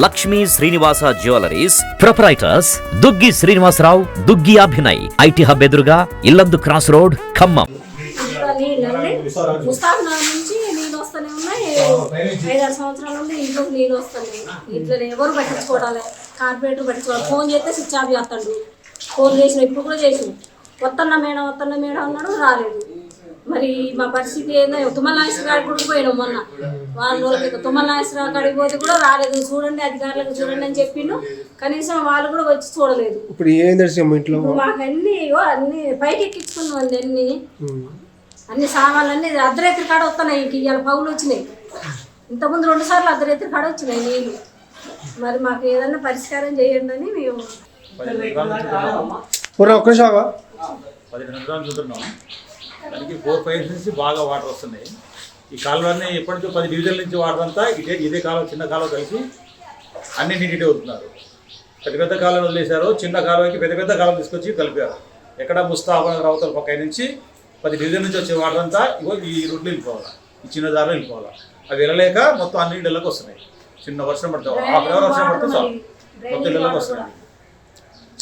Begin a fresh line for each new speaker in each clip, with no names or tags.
Lakshmi Srinivasa jewelleries proprietors Duggi Srinivasarao, Duggi Abhinay, IT hub ఎదురుగా Yellandu cross road, Khammam.
నుంచి నీళ్ళు వస్తూనే ఉన్నాయి. 5-6 సంవత్సరాల నుండి ఇంట్లోకి నీళ్ళు వస్తున్నాయి. ఇంట్లో ఎవరు పట్టించుకోవడాలి, కార్పొరేటర్ పట్టించుకోవాలి. ఫోన్ చేస్తే స్విచ్ ఆఫ్ చేస్తాడు. ఫోన్ చేసిన ఇప్పుడు కూడా చేసి వస్తున్నా మేడం అన్నాడు, రాలేదు. మరి మా పరిస్థితి ఏందో. తుమ్మల నాగేశ్వర గారికి కూడా పోయినాం మొన్న, వాళ్ళ రోజులకి. తుమ్మల నాగేశ్వర కాడికి పోతే కూడా రాలేదు. చూడండి అధికారులకు చూడండి అని చెప్పిండు, కనీసం వాళ్ళు కూడా వచ్చి చూడలేదు.
ఇప్పుడు ఏం దర్శనం ఇంట్లో
మాకు అన్ని పైకి ఎక్కించుకున్నాం అండి. అన్ని సామాన్లన్నీ అర్ధరాత్రి కాడ వస్తున్నాయి. ఇంక ఇవాళ పౌలు వచ్చినాయి. ఇంతకుముందు 2 సార్లు అర్ధరాత్రి కాడ వచ్చినాయి నీళ్ళు. మరి మాకు ఏదన్నా పరిష్కారం చేయండి అని మేము
10 నిమిషాలు చూస్తున్నాం. దానికి 4-5 years నుంచి బాగా వాటర్ వస్తున్నాయి. ఈ కాలువన్నీ ఎప్పటి నుంచో 10 డివిజన్ల నుంచి వాటర్ అంతా ఇదే కాలువ, చిన్న కాలువ కలిసి అన్ని నీటి అవుతున్నారు. పెద్ద కాలువ వదిలేశారు, చిన్న కాలువకి పెద్ద కాలువ తీసుకొచ్చి కలిపారు. ఎక్కడ ముస్తాబా రౌతల పక్క నుంచి 10 డివిజన్ నుంచి వచ్చే వాటర్ అంతా ఈ రోడ్లు వెళ్ళిపోవాలి, ఈ చిన్న దారిలో వెళ్ళిపోవాలి. అవి వెళ్ళలేక మొత్తం అన్ని ఇళ్ళకి వస్తున్నాయి. చిన్న వర్షం పడుతుంది, 1/2 hour వర్షం పడితే చాలు మొత్తం ఇళ్ళకి వస్తున్నాయి.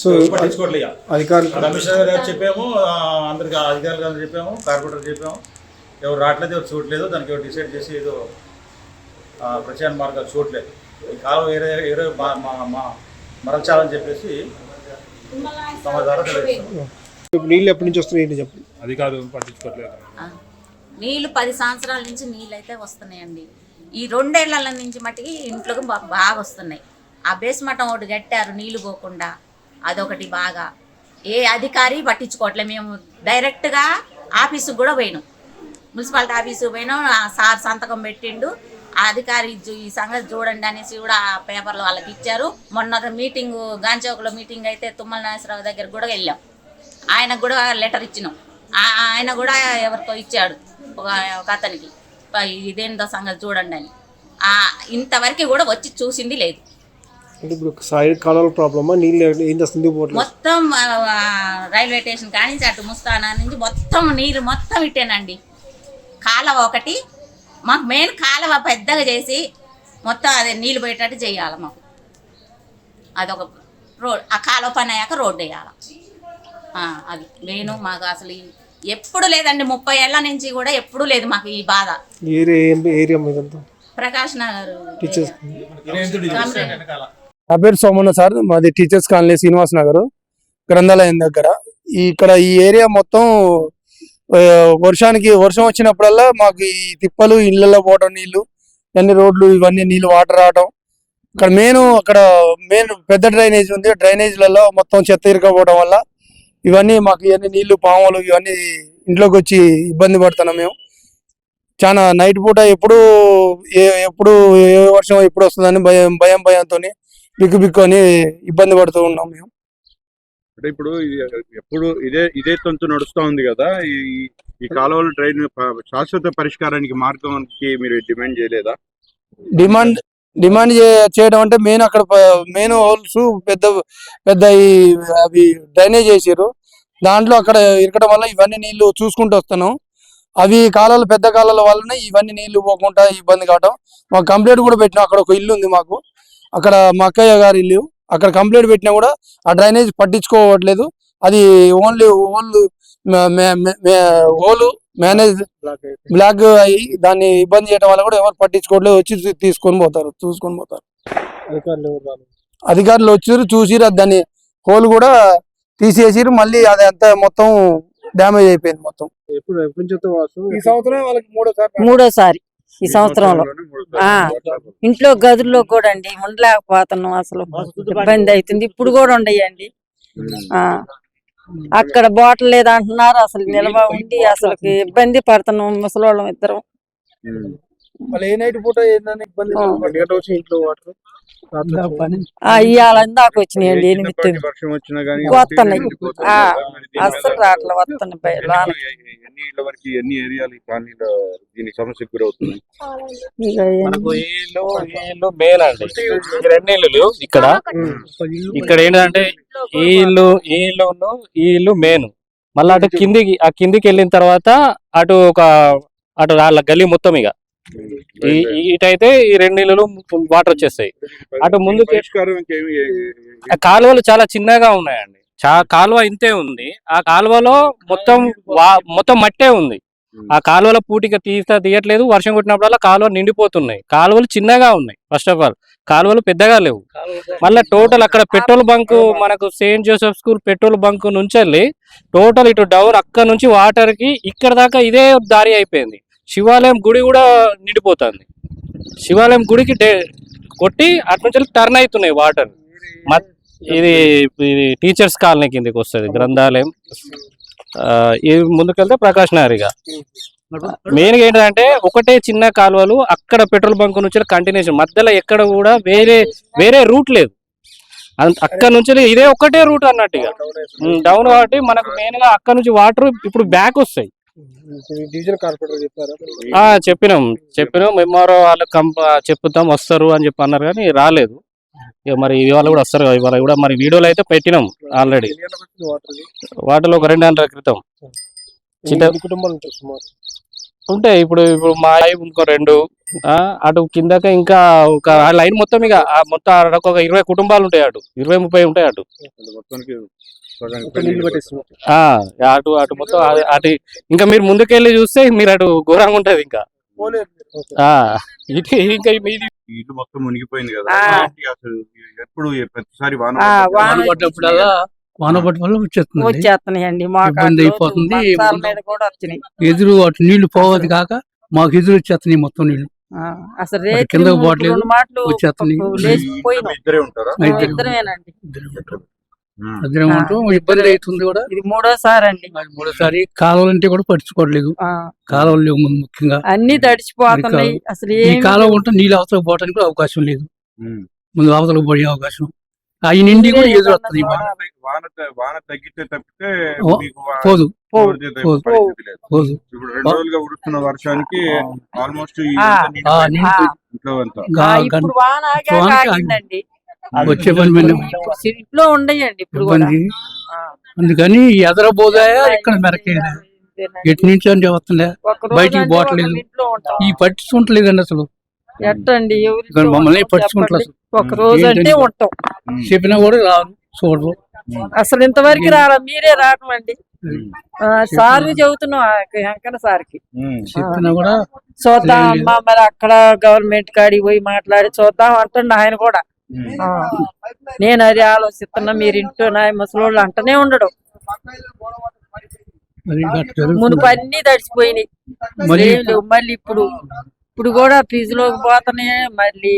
సో పట్టించుకోవట్లేదు. కమిషనర్ గారు చెప్పాము, అందరికి అధికారులు చెప్పాము, కార్పొరేటర్ చెప్పాము, ఎవరు రావట్లేదు, ఎవరు చూడలేదు. దానికి ఎవరు డిసైడ్ చేసి ఏదో ప్రచార మార్గాలు చూడలేదు. ఈ కాలం వేరే మరల్చాలని చెప్పేసి తమ ద్వారా తెలియజేస్తాం.
నీళ్ళు ఎప్పటి నుంచి వస్తున్నాయి చెప్పండి.
అది కాదు, పట్టించుకోవట్లేదు.
నీళ్ళు 10 సంవత్సరాల నుంచి నీళ్ళు అయితే వస్తున్నాయండి. ఈ 2 ఏళ్ల నుంచి మట్టికి ఇంట్లోకి బాగా వస్తున్నాయి. ఆ బేస్మట్టం ఒకటి కట్టారు నీళ్లు పోకుండా, అదొకటి బాగా. ఏ అధికారి పట్టించుకోవట్లే. మేము డైరెక్ట్గా ఆఫీసుకు కూడా పోయినాం, మున్సిపాలిటీ ఆఫీసుకు పోయినాం. ఆ సార్ సంతకం పెట్టిండు. ఆ అధికారి ఈ సంగతి చూడండి అనేసి కూడా పేపర్లు వాళ్ళకి ఇచ్చారు. మొన్న మీటింగు గాంచౌక్లో మీటింగ్ అయితే తుమ్మల నాగేశ్వరరావు దగ్గర కూడా వెళ్ళాం. ఆయనకు కూడా లెటర్ ఇచ్చినాం. ఆయన కూడా ఎవరికో ఇచ్చాడు ఒక అతనికి, ఇదేందో సంగతి చూడండి అని. ఇంతవరకు కూడా వచ్చి చూసింది లేదు.
ఇప్పుడు సైడ్ కాలువల ప్రాబ్లమా, నీళ్ళు ఏం చేస్తుంది
మొత్తం రైల్వే స్టేషన్ కానీ అటు ముస్తానా నుంచి మొత్తం నీళ్ళు మొత్తం ఇట్టేనండి. కాలువ ఒకటి మాకు మెయిన్ కాలువ పెద్దగా చేసి మొత్తం అదే నీళ్ళు పోయేటట్టు చేయాలి మాకు. అదొక రోడ్, ఆ కాలువ పని అయ్యాక రోడ్డు వేయాలి. అది మెయిన్. మాకు అసలు ఎప్పుడు లేదండి, 30 ఏళ్ల నుంచి కూడా ఎప్పుడు లేదు మాకు ఈ బాధ. ప్రకాష్ నగర్
నా పేరు సోమన్న సార్, మాది టీచర్స్ కాలనీ శ్రీనివాస్ నగర్ గ్రంథాలయం దగ్గర. ఇక్కడ ఈ ఏరియా మొత్తం వర్షం వచ్చినప్పుడల్లా మాకు ఈ తిప్పలు, ఇళ్లలో పోవడం నీళ్లు, అన్ని రోడ్లు ఇవన్నీ నీళ్లు వాటర్ రావడం. అక్కడ మెయిన్ పెద్ద డ్రైనేజ్ ఉంది. డ్రైనేజ్లలో మొత్తం చెత్త ఇరుకపోవడం వల్ల ఇవన్నీ మాకు ఇవన్నీ నీళ్లు, పాములు ఇవన్నీ ఇంట్లోకి వచ్చి ఇబ్బంది పడుతున్నాం మేము. చాలా నైట్ పూట ఎప్పుడు ఏ వర్షం ఎప్పుడు వస్తుందని భయంతో బిక్కు అని ఇబ్బంది పడుతూ ఉన్నాం మేము.
అంటే ఇప్పుడు ఎప్పుడు ఇదే తంతు నడుస్తూ ఉంది కదా. ఈ కాలువల డ్రైన్ శాశ్వత పరిష్కారానికి మార్గానికి మీరు డిమాండ్ చేయలేదా?
డిమాండ్ చేయడం అంటే మెయిన్ హోల్స్ పెద్ద అవి డ్రైనేజ్ చేసారు. దాంట్లో అక్కడ ఇరకడం వల్ల ఇవన్నీ నీళ్లు చూసుకుంటూ వస్తున్నాం. అవి పెద్ద కాలాల వల్లనే ఇవన్నీ నీళ్లు పోకుండా ఇబ్బంది కావడం. మాకు కంప్లైంట్ కూడా పెట్టినాం. అక్కడ ఒక ఇల్లు ఉంది మాకు, అక్కడ మా అక్కయ్య గారి ఇల్లు. అక్కడ కంప్లైంట్ పెట్టినా కూడా ఆ డ్రైనేజ్ పట్టించుకోవట్లేదు. అది ఓన్లీ హోల్ మేనేజ్ బ్లాక్ అయ్యి దాన్ని ఇబ్బంది చేయడం వల్ల కూడా ఎవరు పట్టించుకోవట్లేదు. వచ్చి చూసుకొని పోతారు. అధికారులు వచ్చారు, చూసిరు, దాన్ని హోల్ కూడా తీసేసిరు. మళ్ళీ అది అంతా మొత్తం డ్యామేజ్ అయిపోయింది మొత్తం. ఈ సంవత్సరం వాళ్ళకి
మూడోసారి ఈ సంవత్సరంలో ఇంట్లో గదుల్లో కూడా అండి ఉండలేకపోతున్నాం. అసలు ఇబ్బంది అవుతుంది. ఇప్పుడు కూడా ఉండయండి. అక్కడ బాటిల్ లేదంటున్నారు. అసలు నిల్వ ఉండి అసలు ఇబ్బంది పడుతున్నాం ముసలోళ్ళం ఇద్దరం. ఇవాళ దాకా వచ్చినాయండి 8 వస్తున్నాయి. అసలు రావట్లే, వస్తున్నాయి.
ఇక్కడ ఏంటంటే ఈ ఇల్లు మెయిన్. మళ్ళీ అటు కిందికి వెళ్ళిన తర్వాత అటు వాళ్ళ గల్లీ మొత్తం ఇక ఇటైతే ఈ 2 నీళ్ళలో వాటర్ వచ్చేస్తాయి. అటు ముందు
పరిష్కారం ఇంకేమి
కాలువలు చాలా చిన్నగా ఉన్నాయండి. కాలువ ఇంతే ఉంది. ఆ కాలువలో మొత్తం మట్టే ఉంది. ఆ కాలువల పూటిగా తీయట్లేదు. వర్షం కొట్టినప్పుడల్లా కాలువ నిండిపోతున్నాయి. కాలువలు చిన్నగా ఉన్నాయి. ఫస్ట్ ఆఫ్ ఆల్ కాలువలు పెద్దగా లేవు. మళ్ళీ టోటల్ అక్కడ పెట్రోల్ బంక్, మనకు Saint Joseph school petrol bunk నుంచి వెళ్ళి టోటల్ ఇటు డౌన్ అక్కడ నుంచి వాటర్ కి ఇక్కడ దాకా ఇదే దారి అయిపోయింది. శివాలయం గుడి కూడా నిండిపోతుంది. శివాలయం గుడికి కొట్టి అటు నుంచి టర్న్ అవుతున్నాయి వాటర్. ఇది టీచర్స్ కాలనీ కిందకి వస్తుంది, గ్రంథాలయం. ఇది ముందుకెళ్తే ప్రకాష్ నగర్గా. మెయిన్ గా ఏంటంటే ఒకటే చిన్న కాలువలు, అక్కడ పెట్రోల్ బంక్ నుంచి కంటిన్యూషన్, మధ్యలో ఎక్కడ కూడా వేరే రూట్ లేదు. అక్కడ నుంచి ఇదే ఒకటే రూట్ అన్నట్టుగా డౌన్. కాబట్టి మనకు మెయిన్ గా అక్కడ నుంచి వాటర్ ఇప్పుడు బ్యాక్ వస్తాయి. చెప్పినాం ఎంఆర్ఓ వాళ్ళకి చెప్పుతాం, వస్తారు అని చెప్పి అన్నారు కానీ రాలేదు. ఇక మరి ఇవాళ కూడా వస్తారు. ఇవాళ కూడా మరి వీడియోలు అయితే పెట్టినాం ఆల్రెడీ. వాటిలో ఒక 2 నెలల క్రితం ఉంటాయి. ఇప్పుడు మా ఇంకో 2, అటు కిందక ఇంకా ఒక లైన్ మొత్తం ఇక మొత్తం ఒక 20 కుటుంబాలు ఉంటాయి. అటు 20-30 ఉంటాయి. అటు అటు మొత్తం అటు ఇంకా మీరు ముందుకెళ్ళి చూస్తే మీరు అటు ఘోరంగా ఉంటది. ఇంకా
ఇల్లు మొత్తం మునిగిపోయింది కదా, అసలు ఎప్పుడు ప్రతిసారి వాన
పడ్డప్పుడల్లా వాన పడ్డ వల్ల
వచ్చేస్తున్నాయండి.
ఇబ్బంది అయిపోతుంది. ఎదురు అటు నీళ్లు పోవద్దు కాక మాకు ఎదురు వచ్చేస్తున్నాయి మొత్తం నీళ్లు.
అసలు
కింద పోవట్లేదు, వచ్చేస్తున్నాయి.
ఇద్దరే ఉంటారా?
ఇద్దరం ఉంటాం. ఇబ్బంది అవుతుంది కూడా.
ఇది 3వ అండి.
3వ కాలువలు అంటే కూడా పట్టించుకోవట్లేదు. కాలువలు లేవు ముఖ్యంగా,
అన్ని తడిచిపోతున్నాయి. అసలు
ఈ కాలువ ఉంటే నీళ్ళు అవతలకు పోవడానికి కూడా అవకాశం లేదు. ముందు అవతలకు పోయే అవకాశం అవి నిండి కూడా ఎదురు వస్తుంది.
వాన తగ్గితే తప్పితే
పోదు.
ఇప్పుడు 2 రోజులుగా ఉడుతున్న వర్షానికి ఆల్మోస్ట్
వచ్చే పని
ఇంట్లో ఉండయండి ఇప్పుడు.
అందుకని ఎదరబోదాయా ఇక్కడ మెరకేదా ఎటు నుంచి అంటే వస్తుందా, బయటికి పోవట్లేదు. ఈ పట్టించుకుంటలేదండి అసలు.
ఎట్టండి
మమ్మల్ని పట్టించుకుంటలేదు.
ఒక రోజు అంటే ఉంటాం,
చెప్పినా కూడా రారు, చూడరు.
అసలు ఇంతవరకు రారా, మీరే రావటండి. సార్ చెబుతున్నాం వెంకన్న సార్కి
చెప్పినా కూడా
చూద్దాం అమ్మా, మరి అక్కడ గవర్నమెంట్ కాడికి పోయి మాట్లాడి చూద్దాం అంటుండ ఆయన కూడా. నేను అది ఆలోచిస్తున్నా. మీరు ఇంట్లో నా ముసలోళ్ళు అంటనే ఉండడు. మునుపు అన్ని తడిచిపోయినాయి. మళ్ళీ ఇప్పుడు కూడా ఫ్రిడ్జ్ లోకి పోతున్నాయి. మళ్ళీ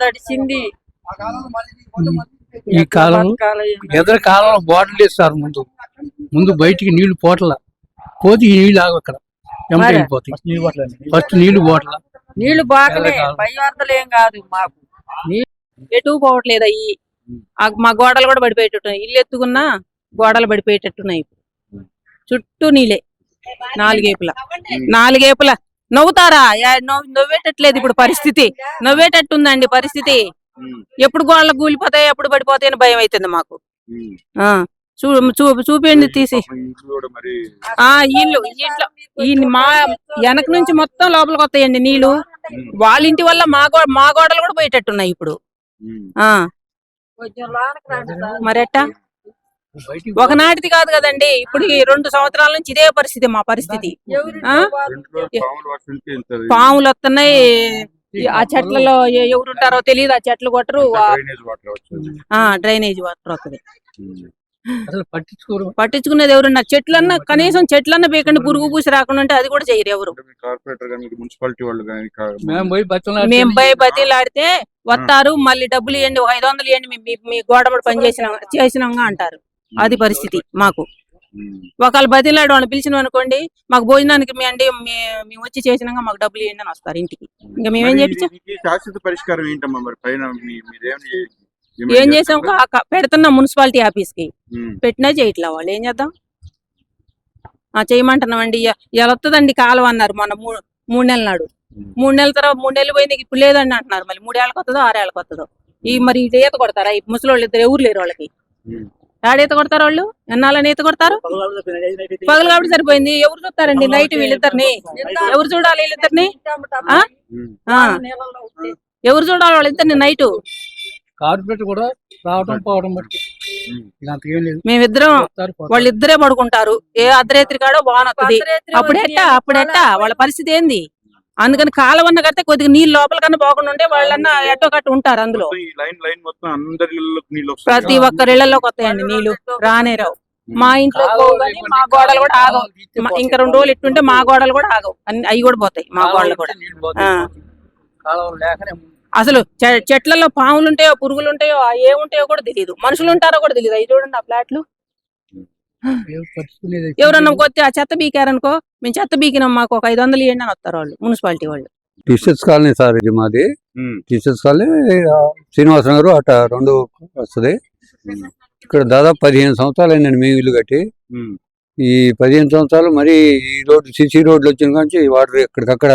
తడిచింది.
ఈ కాలం ఎదర కాలంలో బాటిల్ వేస్తారు. ముందు బయటికి నీళ్లు పోటలా పోతే ఈ నీళ్ళు ఆగు అక్కడ వెళ్ళిపోతాయి. ఫస్ట్ నీళ్లు పోటలా,
నీళ్లు బాగలే, పై వార్తలు ఏం కాదు. మాకు ఎటు పోవట్లేదు. అయ్యి మా గోడలు కూడా పడిపోయేటట్టున్నాయి. ఇల్లు ఎత్తుకున్నా గోడలు పడిపోయేటట్టున్నాయి. చుట్టూ నీళ్ళే, 4 ఏపుల. నవ్వుతారా? నవ్వేటట్లేదు ఇప్పుడు పరిస్థితి. నవ్వేటట్టుందండి పరిస్థితి. ఎప్పుడు గోడలు కూలిపోతాయి, ఎప్పుడు పడిపోతాయి అని భయం అవుతుంది మాకు. చూపించండి తీసి. ఇల్లు మా వెనక నుంచి మొత్తం లోపలికి వస్తాయండి నీళ్లు. వాళ్ళ ఇంటి వల్ల మా గోడలు కూడా పోయేటట్టున్నాయి ఇప్పుడు. మరెట్టా? ఒకనాటిది కాదు కదండి, ఇప్పుడు 2 సంవత్సరాల నుంచి ఇదే పరిస్థితి. మా పరిస్థితి పాములు వస్తున్నాయి. ఆ చెట్లలో ఎవరుంటారో తెలియదు. ఆ చెట్లు కొట్టరు. డ్రైనేజ్ వాటర్ వస్తుంది. పట్టించుకునేది ఎవరున్నా? చెట్లన్నా కనీసం చెట్లన్నా పీకండి, పురుగు పూసి రాకుండా ఉంటే అది కూడా చేయరు ఎవరు. మేము పోయి బతిలాడితే వస్తారు, మళ్ళీ డబ్బులు ఇవ్వండి, 500 ఇవ్వండి, మీ గోడబడి పని చేసినాగా అంటారు. అది పరిస్థితి మాకు. ఒకళ్ళు బతిలాడు వాళ్ళని పిలిచినాం అనుకోండి, మాకు భోజనానికి మేము వచ్చి చేసినాక మాకు డబ్బులు ఇవ్వండి అని వస్తారు ఇంటికి. ఇంకా మేమేం చెప్పించాం?
శాశ్వత పరిష్కారం ఏంటమ్మా మరి? పైన
ఏం చేసాం? పెడుతున్నాం మున్సిపాలిటీ ఆఫీస్ కి, పెట్టినా చేయట్లా వాళ్ళు. ఏం చేద్దాం? చేయమంటున్నామండి. ఇలా వస్తుందండి కాలువ అన్నారు మొన్న 3 నెలల నాడు. 3 నెలల తర్వాత 3 నెలలు పోయింది, ఇప్పుడు లేదండి అంటున్నారు. మళ్ళీ 3 ఏళ్ళకి వస్తుందో 6 ఏళ్ళకి వస్తుందో. మరి ఈత కొడతారా? ఈ ముసలోళ్ళు ఇద్దరు ఎవరు లేరు వాళ్ళకి. ఆడ ఈత కొడతారు వాళ్ళు, ఎన్నాళ్ళని ఈత కొడతారు? పగలు కాబట్టి సరిపోయింది. ఎవరు చూస్తారండి నైట్ వీళ్ళిద్దరిని? ఎవరు చూడాలి వీళ్ళిద్దరిని? ఆ? ఆ. ఎవరు చూడాలి వాళ్ళిద్దరిని నైట్?
కార్పొరేట్ కూడా రావడం పోవడం బట్టి
మేమిద్దరం వాళ్ళిద్దరే పడుకుంటారు. ఏ అర్ధరాత్రి కాడో బాగున్నది. అప్పుడెట్టా వాళ్ళ పరిస్థితి ఏంది? అందుకని కాలవన్న కడితే కొద్దిగా నీళ్ళు లోపల కన్నా పోకుండా ఉంటే వాళ్ళన్నా ఎట్టో కట్టు ఉంటారు అందులో.
ఈ లైన్ మొత్తం అందరి ఇళ్ళలోకి నీళ్ళు వస్తాయి.
ప్రతి ఒక్కరి ఇళ్లలోకి వస్తాయండి నీళ్లు, రానే రావు. మా ఇంట్లో పోవు కానీ మా గోడలు కూడా ఆగవు. ఇంకా 2 రోజులు ఇట్టుంటే మా గోడలు కూడా ఆగవు, అవి కూడా పోతాయి మా గోడలు కూడా. అసలు చెట్లలో పాములు ఉంటాయో పురుగులు ఉంటాయో ఏముంటాయో కూడా తెలియదు, మనుషులు ఉంటారో కూడా తెలియదు. అవి చూడండి ఆ ఫ్లాట్లు. ఎవరన్నా కొత్త ఆ చెత్త బీకారనుకో, మేము చెత్త బీకినాం మాకు ఒక 500 ఇవ్వండి అని వస్తారు వాళ్ళు, మున్సిపాలిటీ వాళ్ళు.
టీచర్స్ కాలనీ సార్ ఇది మాది. టీచర్స్ కాలనీ శ్రీనివాస నగర్ అట 2 వస్తుంది. ఇక్కడ దాదాపు 15 సంవత్సరాలు అయిందండి మేము ఇల్లు కట్టి. ఈ 15 సంవత్సరాలు మరి ఈ రోడ్డు సిసి రోడ్లు వచ్చిన కానీ వాటర్ ఎక్కడికక్కడ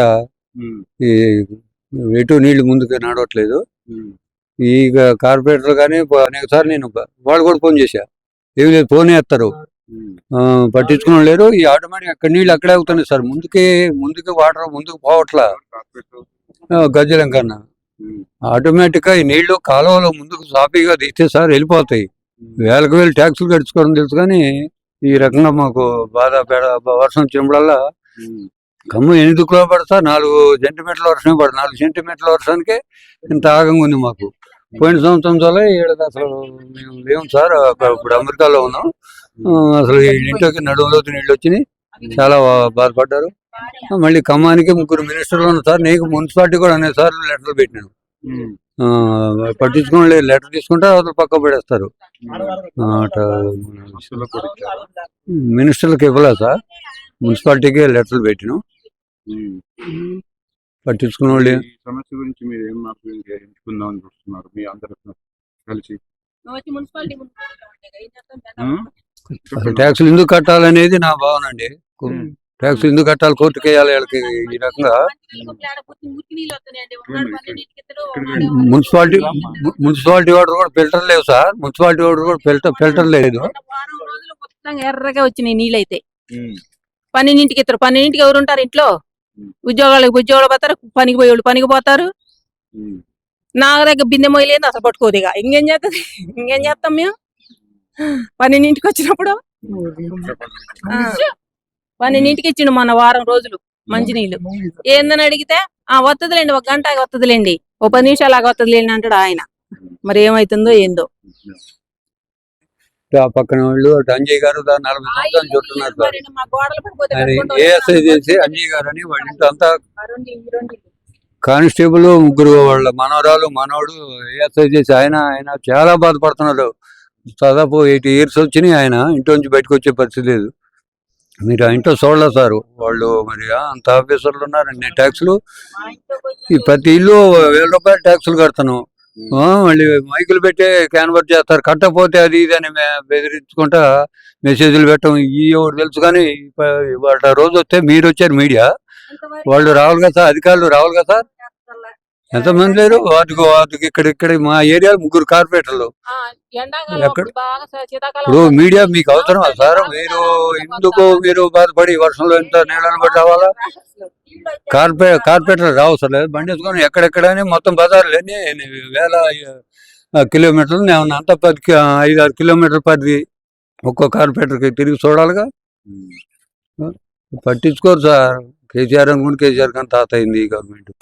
ఈ ఎటు నీళ్లు ముందుకు నడవట్లేదు. ఈ కార్పొరేటర్ కానీ అనేక సార్లు నేను వాళ్ళు కూడా ఫోన్ చేశా, ఏమి లేదు ఫోన్ వేస్తారు, పట్టించుకుని లేరు. ఈ ఆటోమేటిక్ అక్కడ నీళ్ళు అక్కడే అవుతున్నాయి సార్. ముందుకి వాటర్ ముందుకు పోవట్లా గజ్జలం కన్నా. ఆటోమేటిక్ గా ఈ నీళ్లు కాలువలో ముందుకు సాఫీగా తీస్తే సార్ వెళ్ళిపోతాయి. వేలకు వేలు ట్యాక్సులు కట్టించుకోవడం తెలుసు కానీ ఈ రకంగా మాకు బాధ వర్షం వచ్చినప్పుడల్లా కమ్ము 8 కిలో పడతా 4 సెంటీమీటర్ల వర్షమే పడదు. 4 సెంటీమీటర్ల వర్షానికే ఇంత ఆగంగా ఉంది మాకు. పోయిన సంవత్సరం చాలా ఏడాది అసలు మేము లేము సార్. ఇప్పుడు అమెరికాలో ఉన్నాం. అసలు ఇంట్లోకి నడువులోకి నీళ్ళు వచ్చినాయి, చాలా బాధపడ్డారు. మళ్ళీ ఖమ్మానికి 3 మినిస్టర్లు ఉన్నారు సార్. నీకు మున్సిపాలిటీ కూడా అనేక సార్లు లెటర్లు పెట్టినాను, పట్టించుకోండి. లెటర్ తీసుకుంటే అసలు పక్క పడేస్తారు. మినిస్టర్లకు ఇవ్వలే సార్, మున్సిపాలిటీకి లెటర్లు పెట్టినాం, పట్టించుకున్న వాళ్ళు.
సమస్య గురించి మీరు ఏం ఎంచుకుందాం చూస్తున్నారు మీ అందరూ కలిసి?
అసలు ట్యాక్సులు ఎందుకు కట్టాలనేది నా భావన అండి. ట్యాక్సులు ఎందుకు కట్టాలి, కోర్టుకు వేయాలి వీళ్ళకి. ఈ రకంగా మున్సిపాలిటీ వాటర్ కూడా ఫిల్టర్ లేవు సార్. మున్సిపాలిటీ వాటర్ కూడా ఫిల్టర్ లేదు.
ఎర్రగా వచ్చినాయి నీళ్ళైతే. 12ంటికి ఇస్తారు. 12ంటికి ఎవరు ఉంటారు ఇంట్లో? ఉద్యోగాలు పోతారు, పనికి పోయేవాళ్ళు పనికి పోతారు. నా దగ్గర బిందె మొయ్యలేదు అసలు పట్టుకోదు. ఇక ఇంకేం చేస్తాం మేము 12ంటికి వచ్చినప్పుడు? 12ంటికి ఇచ్చిండు మొన్న వారం రోజులు మంచినీళ్ళు. ఏందని అడిగితే వత్తదిలేండి, 1 గంట వత్తదిలేండి, 10 నిమిషాలు ఆగా వత్తదిలేండి అంటాడు ఆయన. మరి ఏమైతుందో ఏందో.
ఆ పక్కన వాళ్ళు అంజయ్ గారు 40 సంవత్సరాలు చుట్టున్నారు సార్. ఏఎస్ఐ చేసి అంజయ్ గారు అని వాళ్ళ ఇంట్లో అంతా కానిస్టేబుల్ 3 వాళ్ళ మనవరాలు మనవడు ఏఎస్ఐ చేసి ఆయన చాలా బాధపడుతున్నారు. దాదాపు 80 years వచ్చినాయి. ఆయన ఇంట్లో నుంచి బయటకు వచ్చే పరిస్థితి లేదు. మీరు ఆ ఇంట్లో చూడలేదు సార్. వాళ్ళు మరి అంత ఆఫీసర్లు ఉన్నారు. అన్ని ట్యాక్సులు, ఈ ప్రతి ఇల్లు 1000 రూపాయలు ట్యాక్సులు కడతాను. మళ్ళీ మైకులు పెట్టే క్యాన్వర్ట్ చేస్తారు, కట్టకపోతే అది ఇది అని బెదిరించుకుంటా మెసేజ్లు పెట్టడం. ఈ ఎవరు తెలుసు కానీ వాళ్ళ రోజు వస్తే మీరు వచ్చారు మీడియా, వాళ్ళు రావాలి కదా సార్, అధికారులు రావాలి కదా సార్. ఎంతమంది లేరు వాటికి ఇక్కడ మా ఏరియా 3 కార్పొరేటర్లు. ఇప్పుడు మీడియా మీకు అవసరమా సార్? మీరు బాధపడి వర్షంలో ఎంత నీళ్ళని బట్టి రావాలా? కార్పొరేటర్ రావసరం లేదు, బండి వేసుకొని ఎక్కడెక్కడని మొత్తం బజార్లన్నీ 1000 కిలోమీటర్లు నేను అంతా 5-6 కిలోమీటర్ల పరిధి ఒక్కో కార్పొరేటర్కి తిరిగి చూడాలిగా. పట్టించుకోరు సార్. కేసీఆర్ అనుకుంటే కేసీఆర్ కానీ తాత అయింది ఈ గవర్నమెంట్.